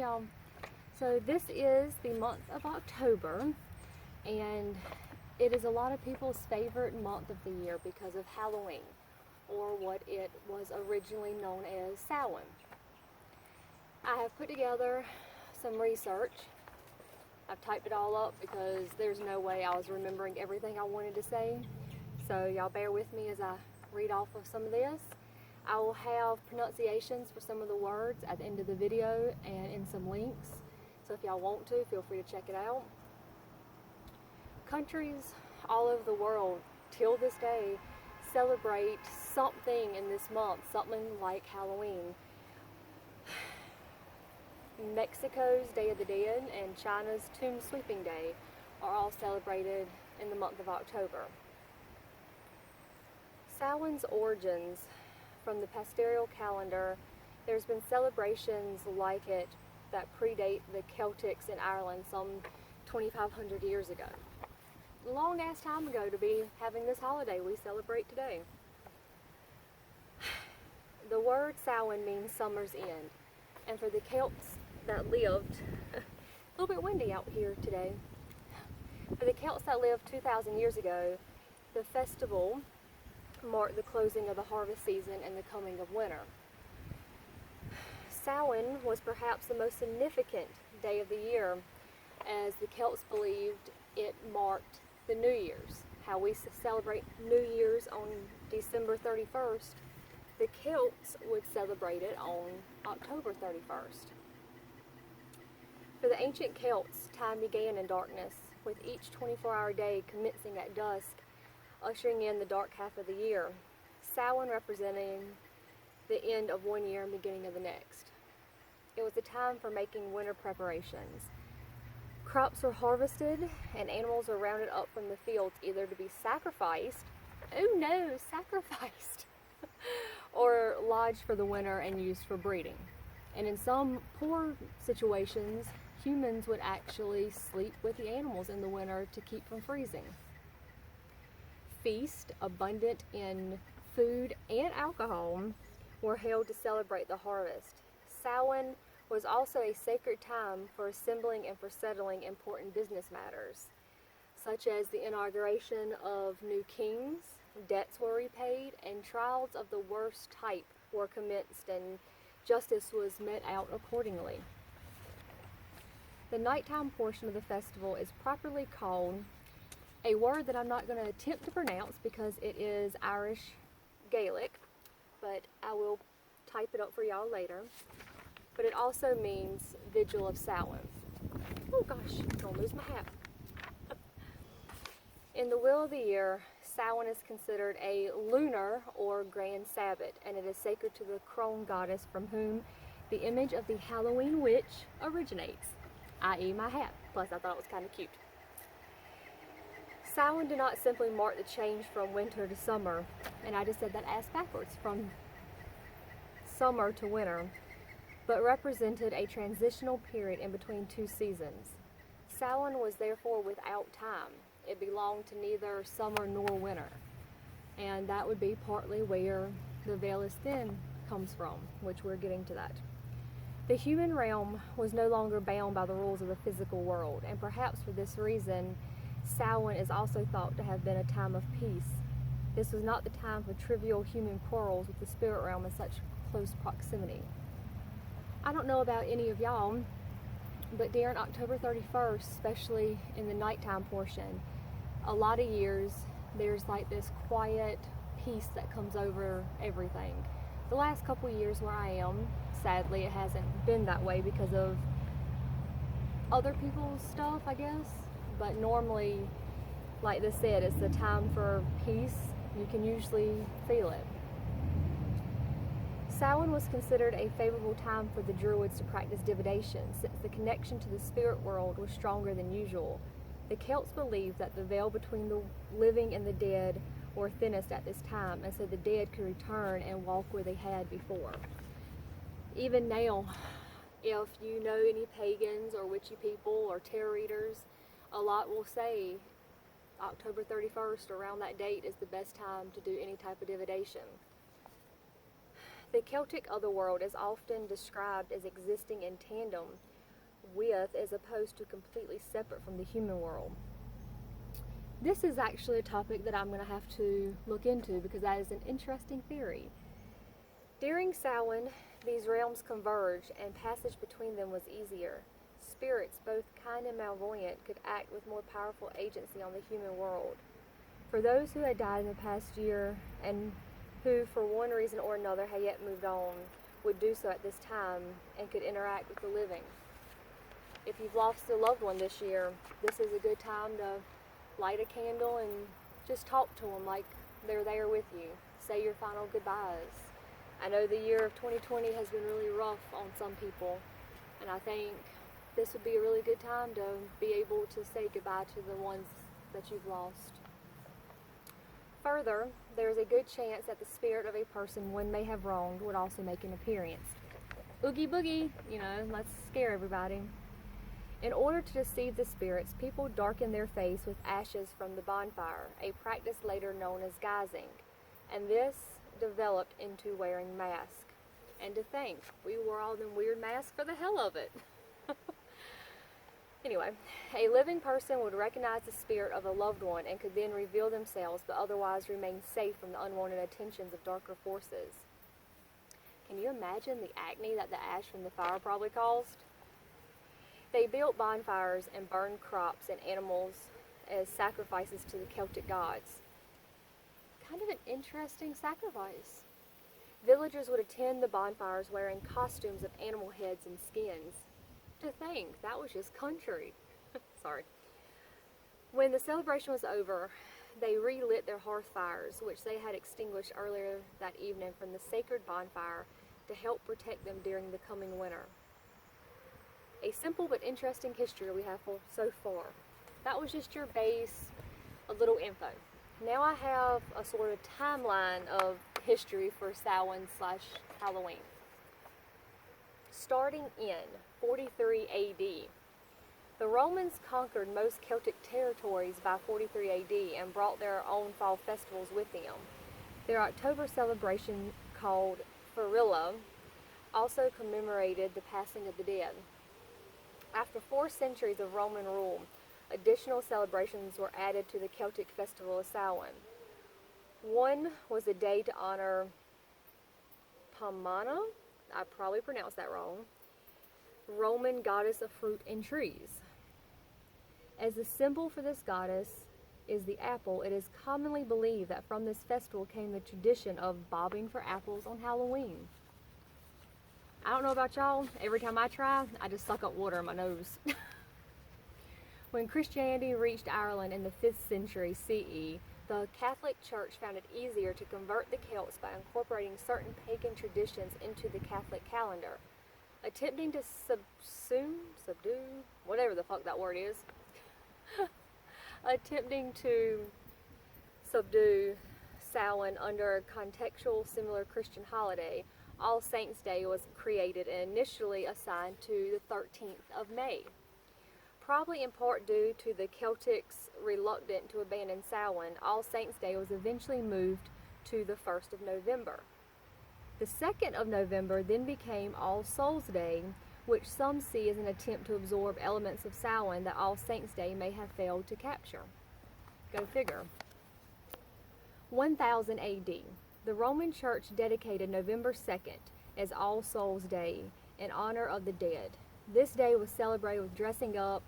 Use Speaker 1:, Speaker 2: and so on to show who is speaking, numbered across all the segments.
Speaker 1: y'all. So this is the month of October, and it is a lot of people's favorite month of the year because of Halloween, or what it was originally known as Samhain. I have put together some research. I've typed it all up because there's no way I was remembering everything I wanted to say. So y'all bear with me as I read off of some of this. I will have pronunciations for some of the words at the end of the video and in some links. So if y'all want to, feel free to check it out. Countries all over the world, till this day, celebrate something in this month, something like Halloween. Mexico's Day of the Dead and China's Tomb Sweeping Day are all celebrated in the month of October. Samhain's origins from the pastoral calendar. There's been celebrations like it that predate the Celtics in Ireland some 2,500 years ago. A long ass time ago to be having this holiday we celebrate today. The word Samhain means summer's end, and for the Celts that lived, a little bit windy out here today, for the Celts that lived 2,000 years ago, the festival marked the closing of the harvest season and the coming of winter. Samhain was perhaps the most significant day of the year, as the Celts believed it marked the New Year's. How we celebrate New Year's on December 31st, the Celts would celebrate it on October 31st. For the ancient Celts, time began in darkness, with each 24-hour day commencing at dusk, ushering in the dark half of the year, Samhain representing the end of one year and beginning of the next. It was a time for making winter preparations. Crops were harvested and animals were rounded up from the fields either to be sacrificed, oh no, sacrificed, or lodged for the winter and used for breeding. And in some poor situations, humans would actually sleep with the animals in the winter to keep from freezing. Feasts, abundant in food and alcohol, were held to celebrate the harvest. Samhain was also a sacred time for assembling and for settling important business matters, such as the inauguration of new kings, debts were repaid, and trials of the worst type were commenced, and justice was met out accordingly. The nighttime portion of the festival is properly called a word that I'm not going to attempt to pronounce because it is Irish Gaelic, but I will type it up for y'all later. But it also means Vigil of Samhain. Oh gosh, I'm going to lose my hat. In the wheel of the year, Samhain is considered a lunar or grand Sabbath, and it is sacred to the crone goddess from whom the image of the Halloween witch originates, i.e. my hat. Plus I thought it was kind of cute. Samhain did not simply mark the change from winter to summer, and I just said that ass backwards, from summer to winter, but represented a transitional period in between two seasons. Samhain was therefore without time. It belonged to neither summer nor winter, and that would be partly where the veil is thin comes from, which we're getting to that. The human realm was no longer bound by the rules of the physical world, and perhaps for this reason, Samhain is also thought to have been a time of peace. This was not the time for trivial human quarrels with the spirit realm in such close proximity. I don't know about any of y'all, but during October 31st, especially in the nighttime portion, a lot of years there's like this quiet peace that comes over everything. The last couple years where I am, sadly, it hasn't been that way because of other people's stuff, I guess. But normally, like this said, it's the time for peace. You can usually feel it. Samhain was considered a favorable time for the Druids to practice divination, since the connection to the spirit world was stronger than usual. The Celts believed that the veil between the living and the dead were thinnest at this time, and so the dead could return and walk where they had before. Even now, if you know any pagans or witchy people or tarot readers, a lot will say October 31st, around that date, is the best time to do any type of divination. The Celtic otherworld is often described as existing in tandem with as opposed to completely separate from the human world. This is actually a topic that I'm going to have to look into because that is an interesting theory. During Samhain, these realms converged and passage between them was easier. Spirits, both kind and malevolent, could act with more powerful agency on the human world. For those who had died in the past year and who, for one reason or another, had yet moved on, would do so at this time and could interact with the living. If you've lost a loved one this year, this is a good time to light a candle and just talk to them like they're there with you. Say your final goodbyes. I know the year of 2020 has been really rough on some people, and I think this would be a really good time to be able to say goodbye to the ones that you've lost. Further, there is a good chance that the spirit of a person one may have wronged would also make an appearance. Oogie boogie, let's scare everybody. In order to deceive the spirits, people darken their face with ashes from the bonfire, a practice later known as guising, and this developed into wearing masks. And to think, we wore all them weird masks for the hell of it. Anyway, a living person would recognize the spirit of a loved one and could then reveal themselves, but otherwise remain safe from the unwanted attentions of darker forces. Can you imagine the acne that the ash from the fire probably caused? They built bonfires and burned crops and animals as sacrifices to the Celtic gods. Kind of an interesting sacrifice. Villagers would attend the bonfires wearing costumes of animal heads and skins. To think, that was just country. Sorry. When the celebration was over, they relit their hearth fires, which they had extinguished earlier that evening from the sacred bonfire to help protect them during the coming winter. A simple but interesting history we have so far. That was just your base, a little info. Now I have a sort of timeline of history for Samhain/Halloween. Starting in 43 AD, the Romans conquered most Celtic territories by 43 AD and brought their own fall festivals with them. Their October celebration, called Ferilla, also commemorated the passing of the dead. After 4 centuries of Roman rule, additional celebrations were added to the Celtic festival of Samhain. One was a day to honor Pomona, I probably pronounced that wrong, Roman goddess of fruit and trees. As the symbol for this goddess is the apple, it is commonly believed that from this festival came the tradition of bobbing for apples on Halloween. I don't know about y'all, every time I try, I just suck up water in my nose. When Christianity reached Ireland in the 5th century CE, the Catholic Church found it easier to convert the Celts by incorporating certain pagan traditions into the Catholic calendar. Attempting to subdue, whatever the fuck that word is, attempting to subdue Samhain under a contextual similar Christian holiday, All Saints' Day was created and initially assigned to the 13th of May. Probably in part due to the Celtics' reluctant to abandon Samhain, All Saints' Day was eventually moved to the 1st of November. The 2nd of November then became All Souls' Day, which some see as an attempt to absorb elements of Samhain that All Saints' Day may have failed to capture. Go figure. 1000 AD. The Roman Church dedicated November 2nd as All Souls' Day in honor of the dead. This day was celebrated with dressing up,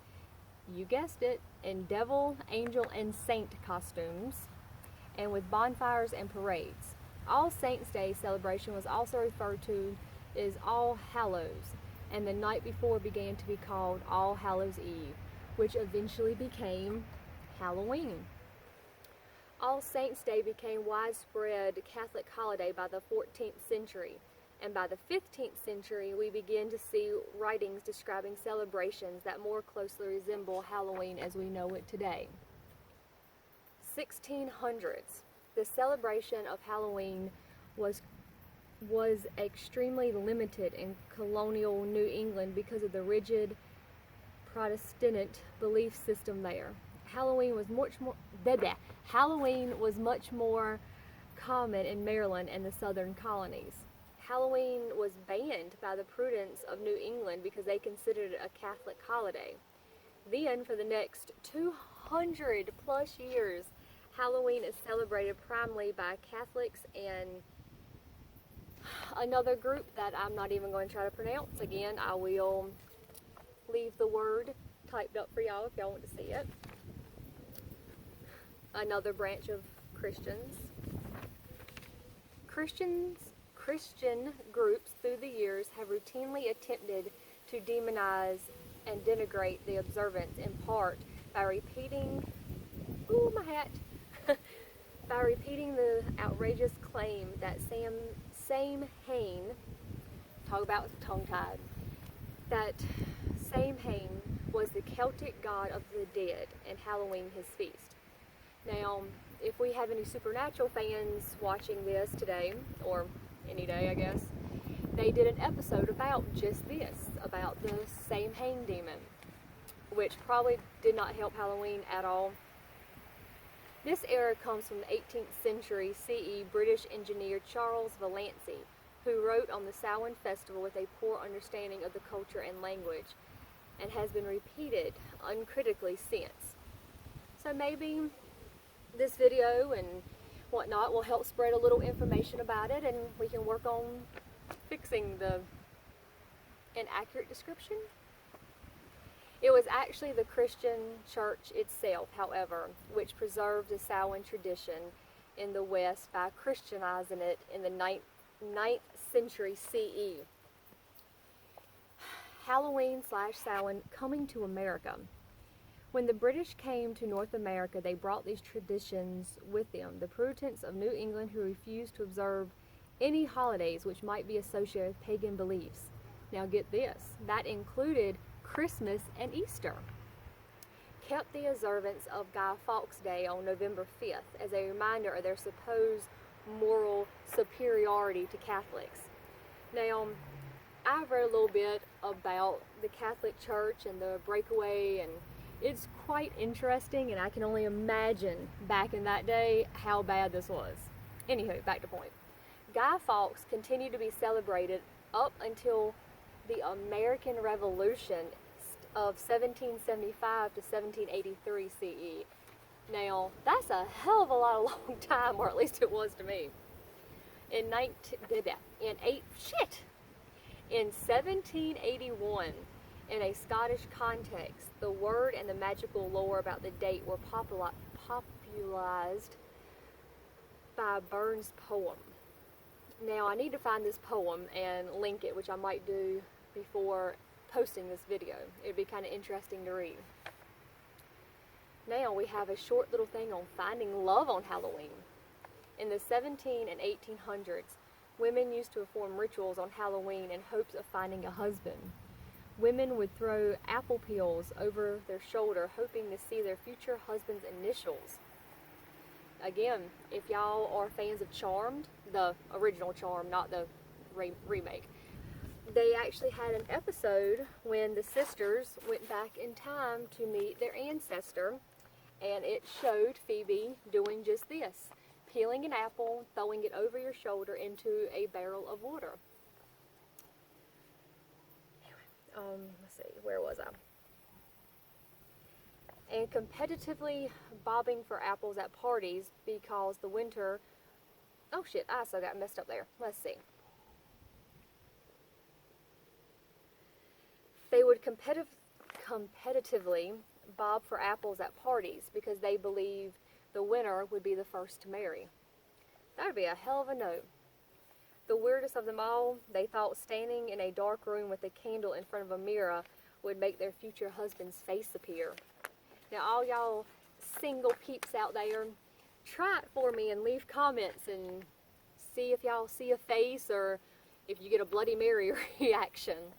Speaker 1: you guessed it, in devil, angel, and saint costumes, and with bonfires and parades. All Saints' Day celebration was also referred to as All Hallows, and the night before began to be called All Hallows' Eve, which eventually became Halloween. All Saints' Day became widespread Catholic holiday by the 14th century, and by the 15th century we begin to see writings describing celebrations that more closely resemble Halloween as we know it today. 1600s. The celebration of Halloween was extremely limited in colonial New England because of the rigid Protestant belief system there. Halloween was much more common in Maryland and the southern colonies. Halloween was banned by the prudents of New England because they considered it a Catholic holiday. Then, for the next 200 plus years, Halloween is celebrated primarily by Catholics and another group that I'm not even going to try to pronounce. Again, I will leave the word typed up for y'all if y'all want to see it. Another branch of Christian groups through the years have routinely attempted to demonize and denigrate the observance, in part by repeating by repeating the outrageous claim that Samhain, talk about tongue-tied, that Samhain was the Celtic god of the dead and Halloween his feast. Now, if we have any supernatural fans watching this today, or any day I guess, they did an episode about just this, about the Samhain demon, which probably did not help Halloween at all. This era comes from the 18th century CE British engineer Charles Vallancey, who wrote on the Samhain festival with a poor understanding of the culture and language, and has been repeated uncritically since. So maybe this video and whatnot will help spread a little information about it, and we can work on fixing the inaccurate description. It was actually the Christian church itself, however, which preserved the Samhain tradition in the West by Christianizing it in the 9th century CE. Halloween/Samhain coming to America. When the British came to North America, they brought these traditions with them. The Puritans of New England, who refused to observe any holidays which might be associated with pagan beliefs. Now get this, that included Christmas and Easter, kept the observance of Guy Fawkes Day on November 5th as a reminder of their supposed moral superiority to Catholics. Now, I've read a little bit about the Catholic Church and the breakaway, and it's quite interesting, and I can only imagine back in that day how bad this was. Anywho, back to point. Guy Fawkes continued to be celebrated up until the American Revolution of 1775 to 1783 CE. Now, that's a hell of a lot of long time, or at least it was to me. In 1781, in a Scottish context, the word and the magical lore about the date were popularized by Burns' poem. Now, I need to find this poem and link it, which I might do before posting this video. It would be kind of interesting to read. Now we have a short little thing on finding love on Halloween. In the 17 and 1800s, women used to perform rituals on Halloween in hopes of finding a husband. Women would throw apple peels over their shoulder, hoping to see their future husband's initials. Again, if y'all are fans of Charmed, the original Charmed, not the remake, they actually had an episode when the sisters went back in time to meet their ancestor, and it showed Phoebe doing just this, peeling an apple, throwing it over your shoulder into a barrel of water. Let's see, where was I? And competitively bobbing for apples at parties because the winter... Oh shit, I also got messed up there. Let's see. They would competitively bob for apples at parties because they believed the winner would be the first to marry. That would be a hell of a note. The weirdest of them all, they thought standing in a dark room with a candle in front of a mirror would make their future husband's face appear. Now, all y'all single peeps out there, try it for me and leave comments and see if y'all see a face or if you get a Bloody Mary reaction.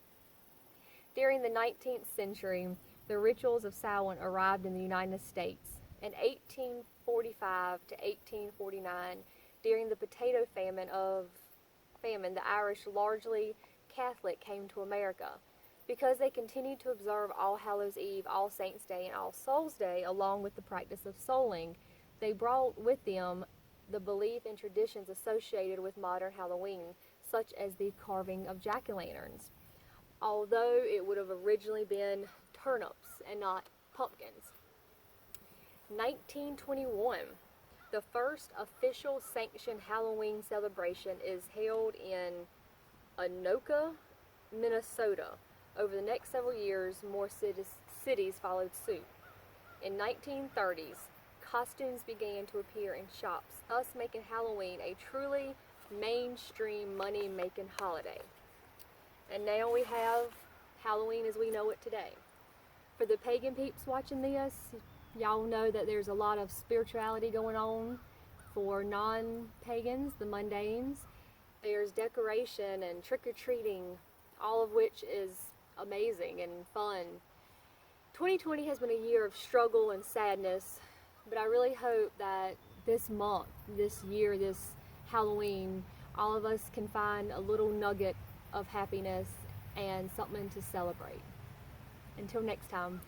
Speaker 1: During the 19th century, the rituals of Samhain arrived in the United States. In 1845 to 1849, during the potato famine, the Irish, largely Catholic, came to America. Because they continued to observe All Hallows Eve, All Saints' Day, and All Souls' Day, along with the practice of souling, they brought with them the belief and traditions associated with modern Halloween, such as the carving of jack-o'-lanterns, although it would have originally been turnips and not pumpkins. 1921, the first official sanctioned Halloween celebration is held in Anoka, Minnesota. Over the next several years, more cities followed suit. In 1930s, costumes began to appear in shops, thus making Halloween a truly mainstream money-making holiday. And now we have Halloween as we know it today. For the pagan peeps watching this, y'all know that there's a lot of spirituality going on. For non-pagans, the mundanes, there's decoration and trick-or-treating, all of which is amazing and fun. 2020 has been a year of struggle and sadness, but I really hope that this month, this year, this Halloween, all of us can find a little nugget of happiness and something to celebrate. Until next time.